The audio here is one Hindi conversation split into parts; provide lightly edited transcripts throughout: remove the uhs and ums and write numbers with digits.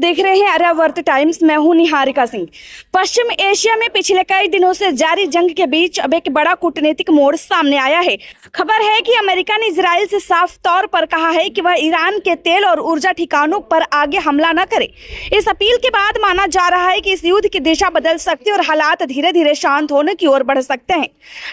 देख रहे हैं आर्यावर्त टाइम्स। मैं हूं निहारिका सिंह। पश्चिम एशिया में पिछले कई दिनों से जारी जंग के बीच अब एक बड़ा कूटनीतिक मोड़ सामने आया है। खबर है कि अमेरिका ने इजराइल से साफ तौर पर कहा है कि वह ईरान के तेल और ऊर्जा ठिकानों पर आगे हमला न करे। इस अपील के बाद माना जा रहा है कि इस युद्ध की दिशा बदल सकती है और हालात धीरे धीरे शांत होने की ओर बढ़ सकते हैं।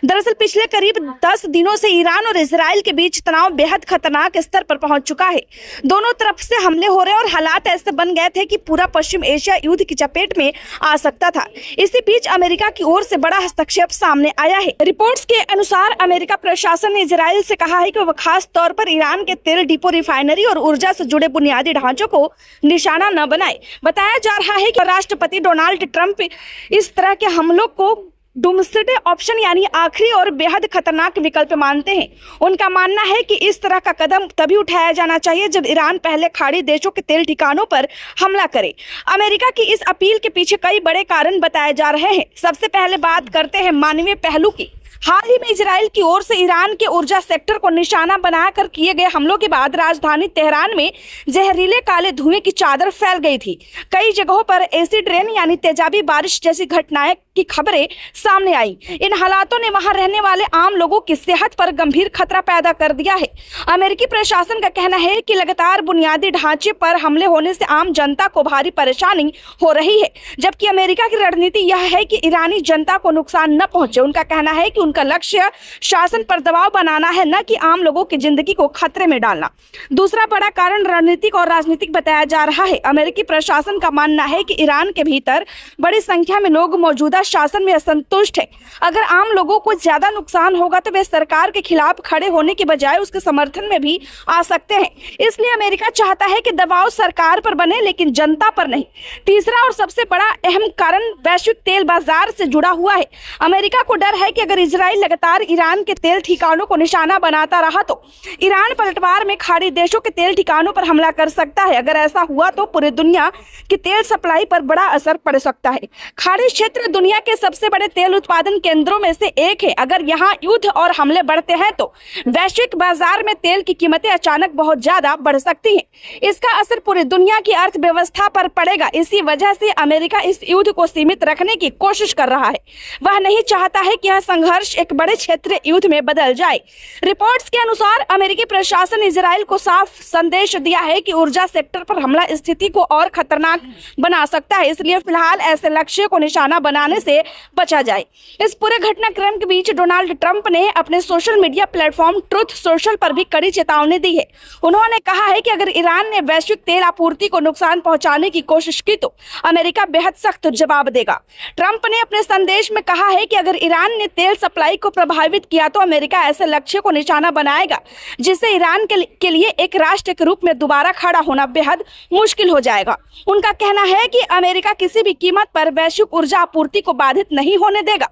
दरअसल पिछले करीब 10 दिनों से ईरान और इजराइल के बीच तनाव बेहद खतरनाक स्तर पर पहुंच चुका है। दोनों तरफ से हमले हो रहे और हालात ऐसे बन गए थे कि पूरा पश्चिम एशिया युद्ध की चपेट में आ सकता था। इसी बीच अमेरिका की ओर से बड़ा हस्तक्षेप सामने आया है। रिपोर्ट्स के अनुसार अमेरिका प्रशासन ने इजराइल से कहा है कि वह खास तौर पर ईरान के तेल डिपो, रिफाइनरी और ऊर्जा से जुड़े बुनियादी ढांचों को निशाना न बनाए। बताया जा रहा है कि राष्ट्रपति डोनाल्ड ट्रंप इस तरह के हमलों को डूम्सडे ऑप्शन यानी आखिरी और बेहद खतरनाक विकल्प मानते हैं। उनका मानना है कि इस तरह का कदम तभी उठाया जाना चाहिए जब ईरान पहले खाड़ी देशों के तेल ठिकानों पर हमला करे। अमेरिका की इस अपील के पीछे कई बड़े कारण बताए जा रहे हैं। सबसे पहले बात करते हैं मानवीय पहलू की। हाल ही में इजराइल की ओर से ईरान के ऊर्जा सेक्टर को निशाना बनाकर किए गए हमलों के बाद राजधानी तेहरान में जहरीले काले धुएं की चादर फैल गई थी। कई जगहों पर एसिड रेन यानी तेजाबी बारिश जैसी घटनाएं की खबरें सामने आई। इन हालातों ने वहां रहने वाले आम लोगों की सेहत पर गंभीर खतरा पैदा कर दिया है। अमेरिकी प्रशासन का कहना है कि लगातार बुनियादी ढांचे पर हमले होने से आम जनता को भारी परेशानी हो रही है, जबकि अमेरिका की रणनीति यह है कि ईरानी जनता को नुकसान न पहुंचे। उनका कहना है कि उनका लक्ष्य शासन पर दबाव बनाना है, न कि आम लोगों की जिंदगी को खतरे में डालना। दूसरा बड़ा कारण रणनीतिक और राजनीतिक बताया जा रहा है। अमेरिकी प्रशासन का मानना है कि ईरान के भीतर बड़ी संख्या में लोग मौजूदा शासन में असंतुष्ट है। अगर आम लोगों को ज्यादा नुकसान होगा तो वे सरकार के खिलाफ खड़े होने के बजाय उसके समर्थन में भी आ सकते हैं। इसलिए अमेरिका चाहता है कि दबाव सरकार पर बने लेकिन जनता पर नहीं। तीसरा और सबसे बड़ा अहम कारण वैश्विक तेल बाजार से जुड़ा हुआ है। अमेरिका को डर है कि अगर इजराइल लगातार ईरान के तेल ठिकानों को निशाना बनाता रहा तो ईरान पलटवार में खाड़ी देशों के तेल ठिकानों पर हमला कर सकता है। अगर ऐसा हुआ तो पूरी दुनिया की तेल सप्लाई पर बड़ा असर पड़ सकता है। खाड़ी क्षेत्र दुनिया के सबसे बड़े तेल उत्पादन केंद्रों में से एक है। अगर यहाँ युद्ध और हमले बढ़ते हैं तो वैश्विक बाजार में तेल की कीमतें अचानक बहुत ज्यादा बढ़ सकती हैं। इसका असर पूरी दुनिया की अर्थव्यवस्था पर पड़ेगा। इसी वजह से अमेरिका इस युद्ध को सीमित रखने की कोशिश कर रहा है। वह नहीं चाहता है कि यह संघर्ष एक बड़े क्षेत्रीय युद्ध में बदल जाए। रिपोर्ट्स के अनुसार अमेरिकी प्रशासन ने इजराइल को साफ संदेश दिया है कि ऊर्जा सेक्टर पर हमला स्थिति को और खतरनाक बना सकता है, इसलिए फिलहाल ऐसे लक्ष्य को निशाना बनाने से बचा जाए। इस पूरे घटनाक्रम के बीच डोनाल्ड ट्रंप ने अपने social media platform truth social पर भी कड़ी चेतावनी दी है। उन्होंने कहा है कि अगर ईरान ने वैश्विक तेल आपूर्ति को नुकसान पहुंचाने की कोशिश की तो अमेरिका बेहद सख्त जवाब देगा। ट्रंप ने अपने संदेश में कहा है कि अगर ईरान ने तेल सप्लाई को प्रभावित किया तो अमेरिका ऐसे लक्ष्य को निशाना बनाएगा जिससे ईरान के लिए एक राष्ट्र के रूप में दोबारा खड़ा होना बेहद मुश्किल हो जाएगा। उनका कहना है कि अमेरिका किसी भी कीमत पर वैश्विक ऊर्जा आपूर्ति को बाधित नहीं होने देगा।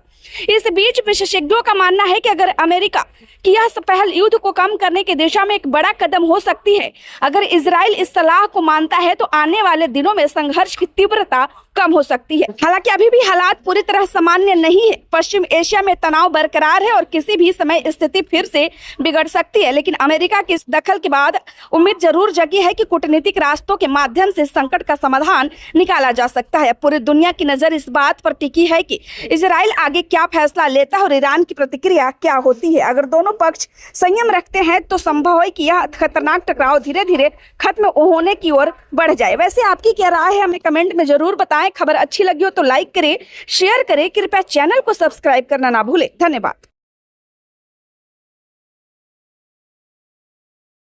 इस बीच विशेषज्ञों का मानना है कि अगर अमेरिका की यह पहल युद्ध को कम करने की दिशा में एक बड़ा कदम हो सकती है। अगर इजराइल इस सलाह को मानता है तो आने वाले दिनों में संघर्ष की तीव्रता कम हो सकती है। हालांकि अभी भी हालात पूरी तरह सामान्य नहीं है। पश्चिम एशिया में तनाव बरकरार है और किसी भी समय स्थिति फिर से बिगड़ सकती है, लेकिन अमेरिका की इस दखल के बाद उम्मीद जरूर जगी है कि कूटनीतिक रास्तों के माध्यम से संकट का समाधान निकाला जा सकता है। पूरी दुनिया की नजर इस बात पर टिकी है कि इजराइल आगे क्या फैसला लेता है और ईरान की प्रतिक्रिया क्या होती है। अगर दोनों पक्ष संयम रखते हैं तो संभव है कि यह खतरनाक टकराव धीरे धीरे खत्म होने की ओर बढ़ जाए। वैसे आपकी क्या राय है, हमें कमेंट में जरूर बताएं। खबर अच्छी लगी हो तो लाइक करें, शेयर करें। कृपया चैनल को सब्सक्राइब करना ना भूलें। धन्यवाद।